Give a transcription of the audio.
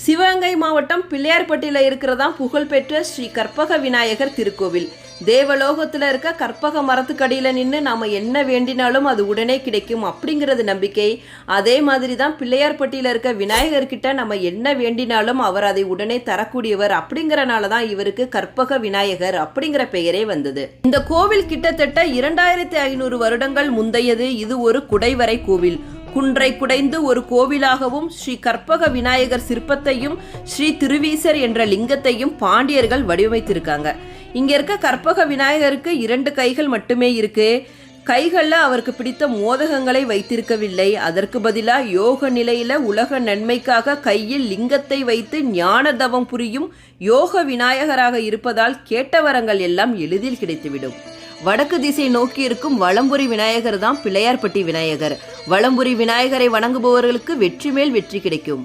சிவகங்கை மாவட்டம் பிள்ளையார்பட்டியில் இருக்கிறதான் புகழ்பெற்ற ஸ்ரீ கற்பக விநாயகர் திருக்கோவில். தேவலோகத்தில் இருக்க கற்பக மரத்துக்கடியில் நின்று நாம் என்ன வேண்டினாலும் அது உடனே கிடைக்கும் அப்படிங்கிறது நம்பிக்கை. அதே மாதிரி தான் பிள்ளையார்பட்டியில் இருக்க விநாயகர்கிட்ட நம்ம என்ன வேண்டினாலும் அவர் அதை உடனே தரக்கூடியவர். அப்படிங்கிறனால தான் இவருக்கு கற்பக விநாயகர் அப்படிங்கிற பெயரே வந்தது. இந்த கோவில் கிட்டத்தட்ட 2500 வருடங்கள் முந்தையது. இது ஒரு குடைவரை கோவில். குன்றை குடைந்து ஒரு கோவிலாகவும் ஸ்ரீ கற்பக விநாயகர் சிற்பத்தையும் ஸ்ரீ திருவீசர் என்ற லிங்கத்தையும் பாண்டியர்கள் வடிவமைத்திருக்காங்க. இங்க இருக்க கற்பக விநாயகருக்கு 2 கைகள் மட்டுமே இருக்கு. கைகளில் அவருக்கு பிடித்த மோதகங்களை வைத்திருக்கவில்லை. அதற்கு பதிலாக யோக நிலையில உலக நன்மைக்காக கையில் லிங்கத்தை வைத்து ஞான தவம் புரியும் யோக விநாயகராக இருப்பதால் கேட்ட வரங்கள் எல்லாம் எளிதில் கிடைத்துவிடும். வடக்கு திசை நோக்கி இருக்கும் வலம்புரி விநாயகர் தான் பிள்ளையார்பட்டி விநாயகர். வலம்புரி விநாயகரை வணங்குபவர்களுக்கு வெற்றி மேல் வெற்றி கிடைக்கும்.